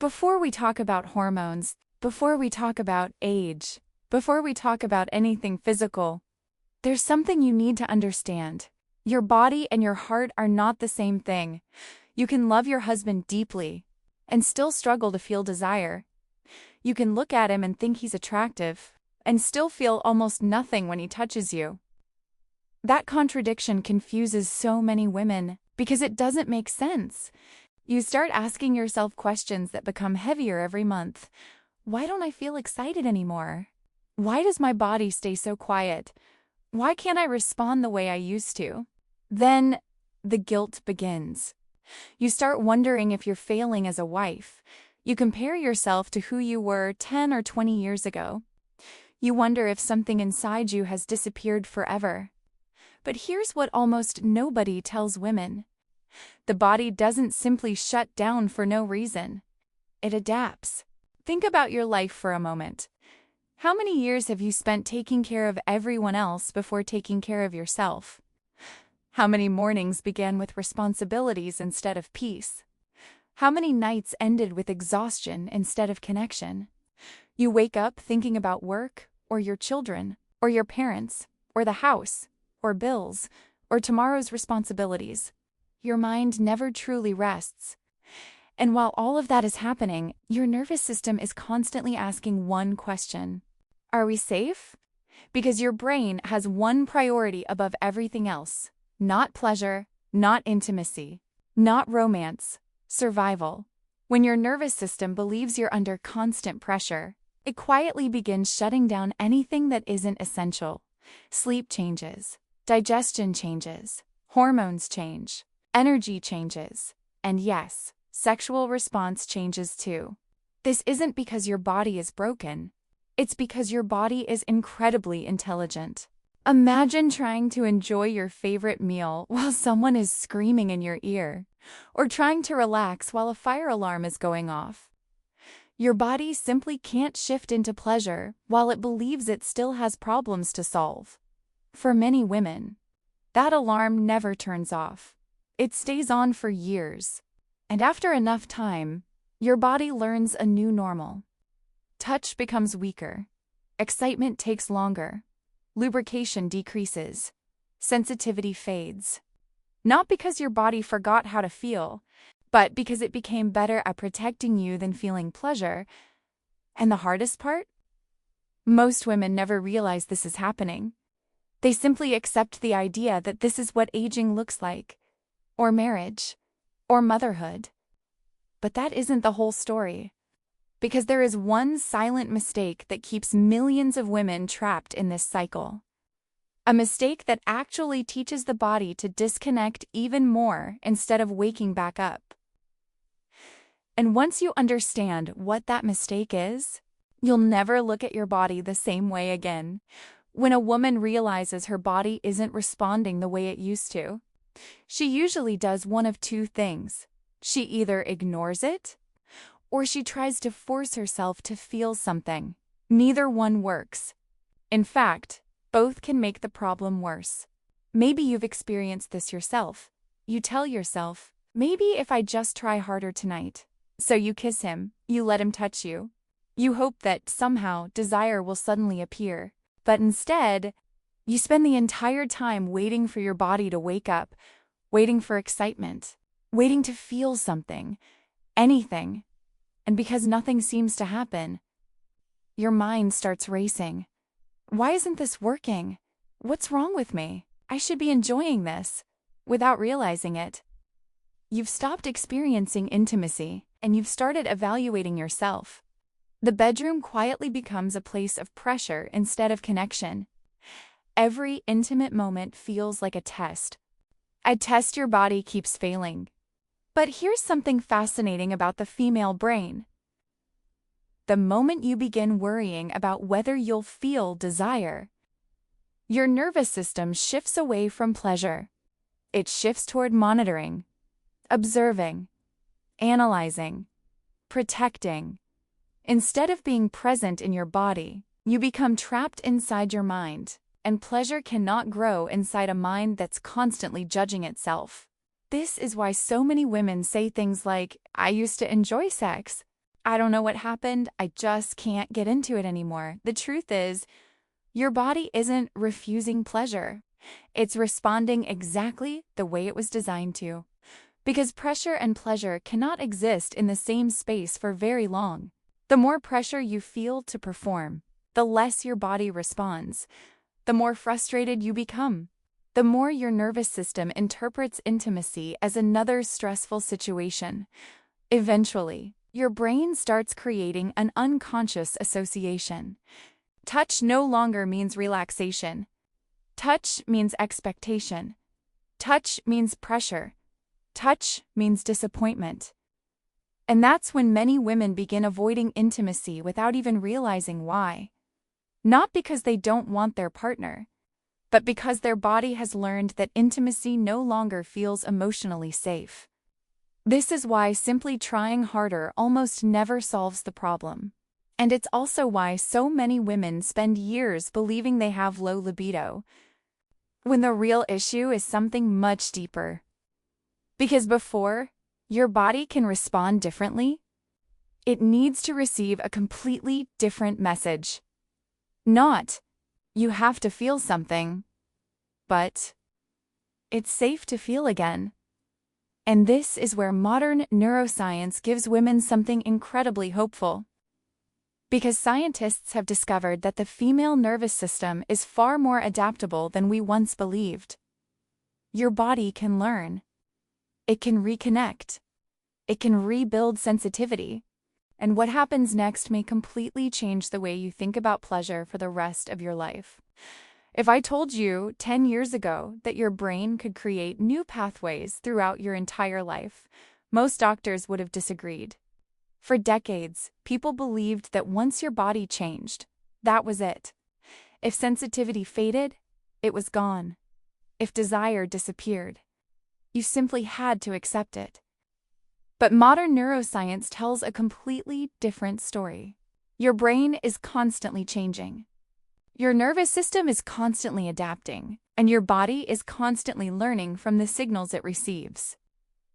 Before we talk about hormones, before we talk about age, before we talk about anything physical, there's something you need to understand. Your body and your heart are not the same thing. You can love your husband deeply and still struggle to feel desire. You can look at him and think he's attractive and still feel almost nothing when he touches you. That contradiction confuses so many women because it doesn't make sense. You start asking yourself questions that become heavier every month. Why don't I feel excited anymore? Why does my body stay so quiet? Why can't I respond the way I used to? Then the guilt begins. You start wondering if you're failing as a wife. You compare yourself to who you were 10 or 20 years ago. You wonder if something inside you has disappeared forever. But here's what almost nobody tells women. The body doesn't simply shut down for no reason. It adapts. Think about your life for a moment. How many years have you spent taking care of everyone else before taking care of yourself? How many mornings began with responsibilities instead of peace? How many nights ended with exhaustion instead of connection? You wake up thinking about work, or your children, or your parents, or the house, or bills, or tomorrow's responsibilities. Your mind never truly rests. And while all of that is happening, your nervous system is constantly asking one question. Are we safe? Because your brain has one priority above everything else. Not pleasure, not intimacy, not romance, survival. When your nervous system believes you're under constant pressure, it quietly begins shutting down anything that isn't essential. Sleep changes, digestion changes, hormones change, energy changes, and yes, sexual response changes too. This isn't because your body is broken. It's because your body is incredibly intelligent. Imagine trying to enjoy your favorite meal while someone is screaming in your ear, or trying to relax while a fire alarm is going off. Your body simply can't shift into pleasure while it believes it still has problems to solve. For many women, that alarm never turns off. It stays on for years. And after enough time, your body learns a new normal. Touch becomes weaker. Excitement takes longer. Lubrication decreases. Sensitivity fades. Not because your body forgot how to feel, but because it became better at protecting you than feeling pleasure. And the hardest part? Most women never realize this is happening. They simply accept the idea that this is what aging looks like, or marriage, or motherhood. But that isn't the whole story. Because there is one silent mistake that keeps millions of women trapped in this cycle. A mistake that actually teaches the body to disconnect even more instead of waking back up. And once you understand what that mistake is, you'll never look at your body the same way again. When a woman realizes her body isn't responding the way it used to, she usually does one of two things. She either ignores it, or she tries to force herself to feel something. Neither one works. In fact, both can make the problem worse. Maybe you've experienced this yourself. You tell yourself, maybe if I just try harder tonight. So you kiss him, you let him touch you. You hope that somehow desire will suddenly appear. But instead, you spend the entire time waiting for your body to wake up, waiting for excitement, waiting to feel something, anything. And because nothing seems to happen, your mind starts racing. Why isn't this working? What's wrong with me? I should be enjoying this. Without realizing it, you've stopped experiencing intimacy, and you've started evaluating yourself. The bedroom quietly becomes a place of pressure instead of connection. Every intimate moment feels like a test. A test your body keeps failing. But here's something fascinating about the female brain. The moment you begin worrying about whether you'll feel desire, your nervous system shifts away from pleasure. It shifts toward monitoring, observing, analyzing, protecting. Instead of being present in your body, you become trapped inside your mind, and pleasure cannot grow inside a mind that's constantly judging itself. This is why so many women say things like, I used to enjoy sex. I don't know what happened, I just can't get into it anymore. The truth is, your body isn't refusing pleasure. It's responding exactly the way it was designed to. Because pressure and pleasure cannot exist in the same space for very long. The more pressure you feel to perform, the less your body responds. The more frustrated you become. The more your nervous system interprets intimacy as another stressful situation. Eventually, your brain starts creating an unconscious association. Touch no longer means relaxation. Touch means expectation. Touch means pressure. Touch means disappointment. And that's when many women begin avoiding intimacy without even realizing why. Not because they don't want their partner, but because their body has learned that intimacy no longer feels emotionally safe. This is why simply trying harder almost never solves the problem. And it's also why so many women spend years believing they have low libido, when the real issue is something much deeper. Because before your body can respond differently, it needs to receive a completely different message. Not, you have to feel something, but it's safe to feel again. And this is where modern neuroscience gives women something incredibly hopeful. Because scientists have discovered that the female nervous system is far more adaptable than we once believed. Your body can learn. It can reconnect. It can rebuild sensitivity. And what happens next may completely change the way you think about pleasure for the rest of your life. If I told you 10 years ago that your brain could create new pathways throughout your entire life, most doctors would have disagreed. For decades, people believed that once your body changed, that was it. If sensitivity faded, it was gone. If desire disappeared, you simply had to accept it. But modern neuroscience tells a completely different story. Your brain is constantly changing. Your nervous system is constantly adapting, and your body is constantly learning from the signals it receives.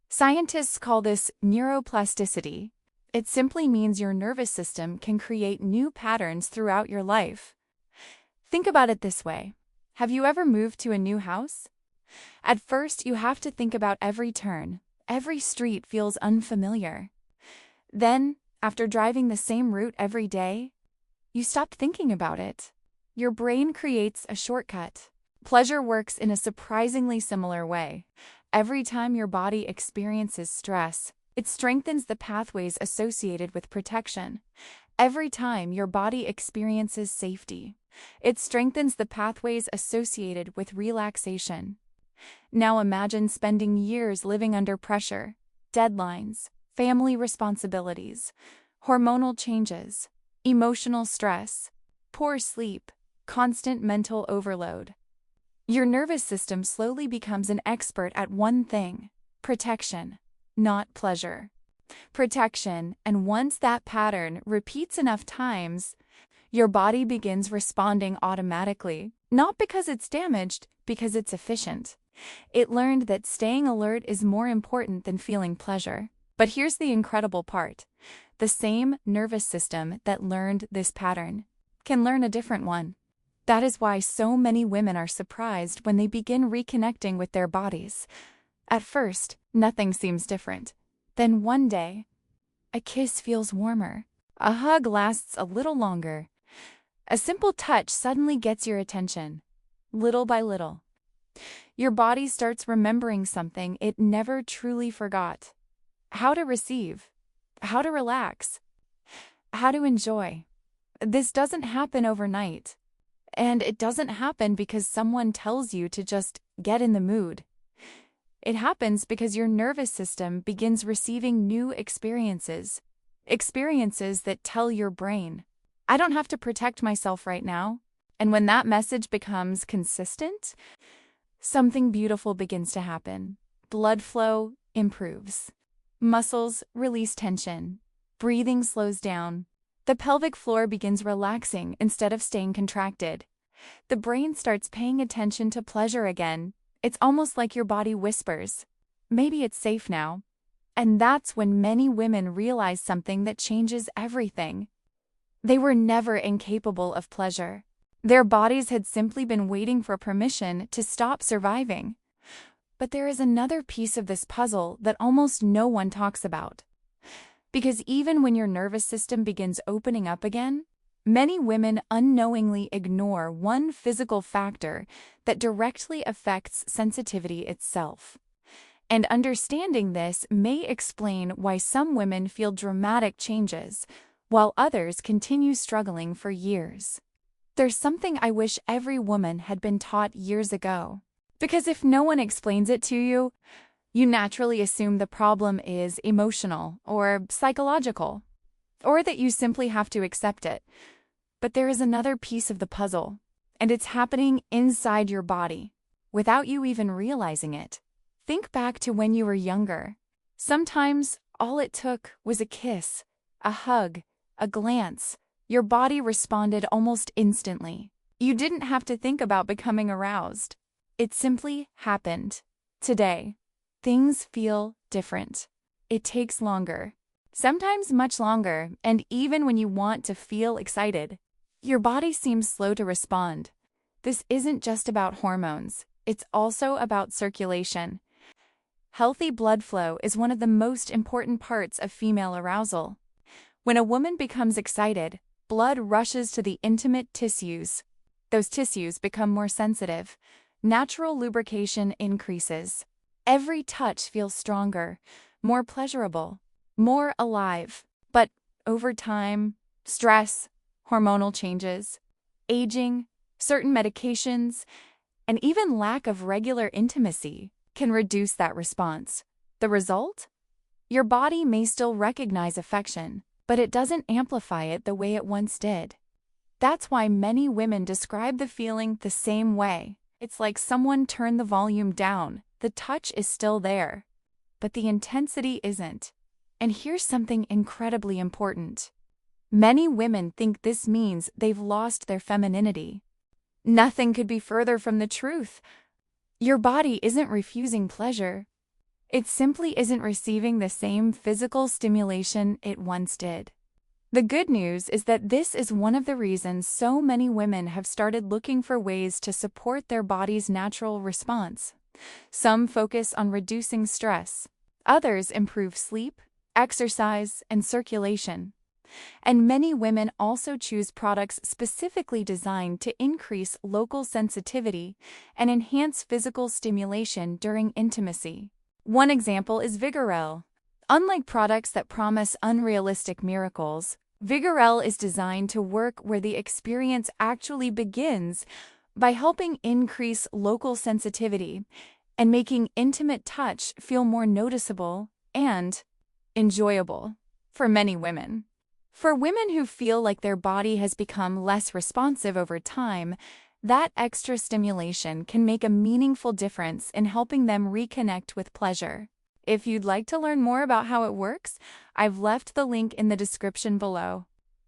Scientists call this neuroplasticity. It simply means your nervous system can create new patterns throughout your life. Think about it this way. Have you ever moved to a new house? At first, you have to think about every turn. Every street feels unfamiliar. Then, after driving the same route every day, you stop thinking about it. Your brain creates a shortcut. Pleasure works in a surprisingly similar way. Every time your body experiences stress, it strengthens the pathways associated with protection. Every time your body experiences safety, it strengthens the pathways associated with relaxation. Now imagine spending years living under pressure, deadlines, family responsibilities, hormonal changes, emotional stress, poor sleep, constant mental overload. Your nervous system slowly becomes an expert at one thing: protection, not pleasure. Protection, and once that pattern repeats enough times, your body begins responding automatically, not because it's damaged, because it's efficient. It learned that staying alert is more important than feeling pleasure. But here's the incredible part. The same nervous system that learned this pattern can learn a different one. That is why so many women are surprised when they begin reconnecting with their bodies. At first, nothing seems different. Then one day, a kiss feels warmer. A hug lasts a little longer. A simple touch suddenly gets your attention. Little by little, your body starts remembering something it never truly forgot. How to receive, how to relax, how to enjoy. This doesn't happen overnight. And it doesn't happen because someone tells you to just get in the mood. It happens because your nervous system begins receiving new experiences. Experiences that tell your brain, I don't have to protect myself right now. And when that message becomes consistent, something beautiful begins to happen. Blood flow improves. Muscles release tension. Breathing slows down. The pelvic floor begins relaxing instead of staying contracted. The brain starts paying attention to pleasure again. It's almost like your body whispers, maybe it's safe now. And that's when many women realize something that changes everything. They were never incapable of pleasure. Their bodies had simply been waiting for permission to stop surviving. But there is another piece of this puzzle that almost no one talks about. Because even when your nervous system begins opening up again, many women unknowingly ignore one physical factor that directly affects sensitivity itself. And understanding this may explain why some women feel dramatic changes, while others continue struggling for years. There's something I wish every woman had been taught years ago. Because if no one explains it to you, you naturally assume the problem is emotional or psychological, or that you simply have to accept it. But there is another piece of the puzzle, and it's happening inside your body, without you even realizing it. Think back to when you were younger. Sometimes all it took was a kiss, a hug, a glance. Your body responded almost instantly. You didn't have to think about becoming aroused. It simply happened. Today, things feel different. It takes longer, sometimes much longer, and even when you want to feel excited, your body seems slow to respond. This isn't just about hormones, it's also about circulation. Healthy blood flow is one of the most important parts of female arousal. When a woman becomes excited, blood rushes to the intimate tissues. Those tissues become more sensitive. Natural lubrication increases. Every touch feels stronger, more pleasurable, more alive. But over time, stress, hormonal changes, aging, certain medications, and even lack of regular intimacy can reduce that response. The result? Your body may still recognize affection, but it doesn't amplify it the way it once did. That's why many women describe the feeling the same way. It's like someone turned the volume down. The touch is still there, but the intensity isn't. And here's something incredibly important. Many women think this means they've lost their femininity. Nothing could be further from the truth. Your body isn't refusing pleasure. It simply isn't receiving the same physical stimulation it once did. The good news is that this is one of the reasons so many women have started looking for ways to support their body's natural response. Some focus on reducing stress. Others improve sleep, exercise, and circulation. And many women also choose products specifically designed to increase local sensitivity and enhance physical stimulation during intimacy. One example is Vigorelle. Unlike products that promise unrealistic miracles, Vigorelle is designed to work where the experience actually begins by helping increase local sensitivity and making intimate touch feel more noticeable and enjoyable for many women. For women who feel like their body has become less responsive over time, that extra stimulation can make a meaningful difference in helping them reconnect with pleasure. If you'd like to learn more about how it works, I've left the link in the description below.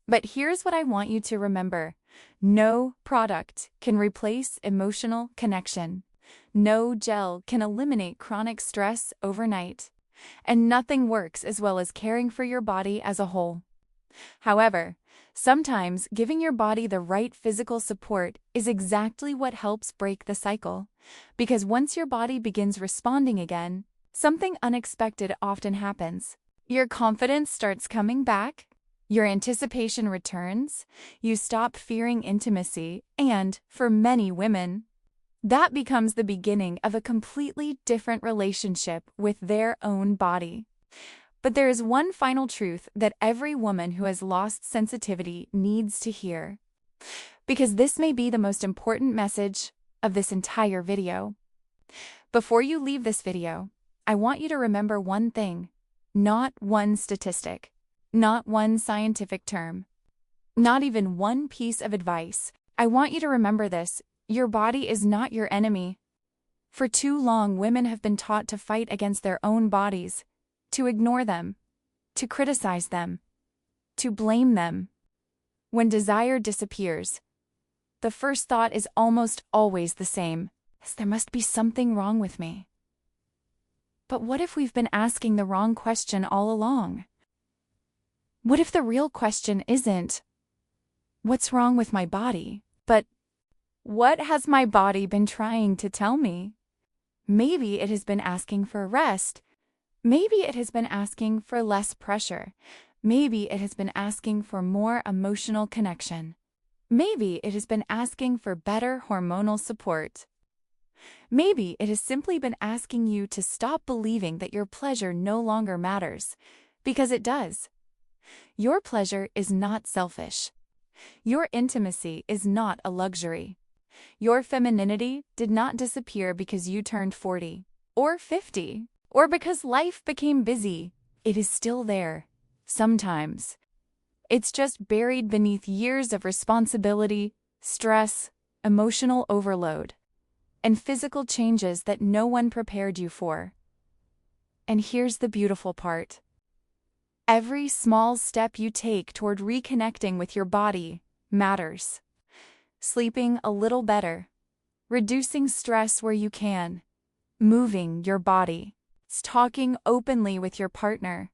But here's what I want you to remember. No product can replace emotional connection. No gel can eliminate chronic stress overnight. And nothing works as well as caring for your body as a whole. However, sometimes giving your body the right physical support is exactly what helps break the cycle. Because once your body begins responding again, something unexpected often happens. Your confidence starts coming back, your anticipation returns, you stop fearing intimacy, and, for many women, that becomes the beginning of a completely different relationship with their own body. But there is one final truth that every woman who has lost sensitivity needs to hear. Because this may be the most important message of this entire video. Before you leave this video, I want you to remember one thing, not one statistic, not one scientific term, not even one piece of advice. I want you to remember this, your body is not your enemy. For too long, women have been taught to fight against their own bodies, to ignore them, to criticize them, to blame them. When desire disappears, the first thought is almost always the same. There must be something wrong with me. But what if we've been asking the wrong question all along? What if the real question isn't, what's wrong with my body, but what has my body been trying to tell me? Maybe it has been asking for rest. Maybe it has been asking for less pressure. Maybe it has been asking for more emotional connection. Maybe it has been asking for better hormonal support. Maybe it has simply been asking you to stop believing that your pleasure no longer matters, because it does. Your pleasure is not selfish. Your intimacy is not a luxury. Your femininity did not disappear because you turned 40 or 50 or because life became busy. It is still there, sometimes. It's just buried beneath years of responsibility, stress, emotional overload, and physical changes that no one prepared you for. And here's the beautiful part. Every small step you take toward reconnecting with your body matters. Sleeping a little better, reducing stress where you can, moving your body, talking openly with your partner,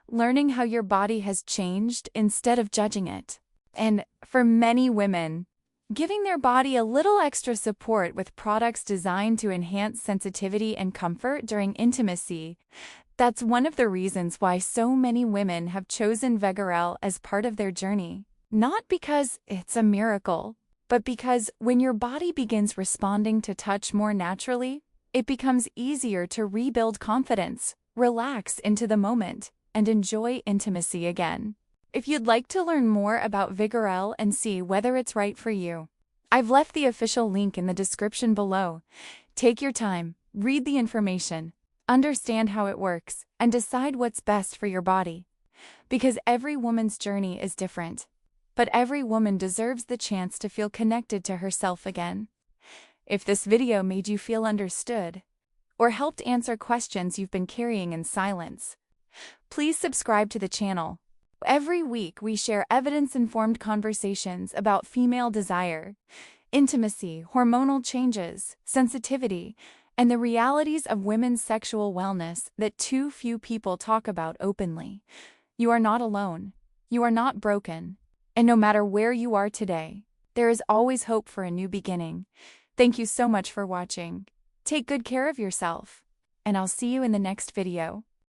learning how your body has changed instead of judging it. And for many women, giving their body a little extra support with products designed to enhance sensitivity and comfort during intimacy. That's one of the reasons why so many women have chosen Vigorelle as part of their journey. Not because it's a miracle, but because when your body begins responding to touch more naturally, it becomes easier to rebuild confidence, relax into the moment, and enjoy intimacy again. If you'd like to learn more about Vigorelle and see whether it's right for you, I've left the official link in the description below. Take your time, read the information, understand how it works, and decide what's best for your body. Because every woman's journey is different, but every woman deserves the chance to feel connected to herself again. If this video made you feel understood, or helped answer questions you've been carrying in silence, please subscribe to the channel. Every week we share evidence-informed conversations about female desire, intimacy, hormonal changes, sensitivity, and the realities of women's sexual wellness that too few people talk about openly. You are not alone. You are not broken. And no matter where you are today, there is always hope for a new beginning. Thank you so much for watching. Take good care of yourself, and I'll see you in the next video.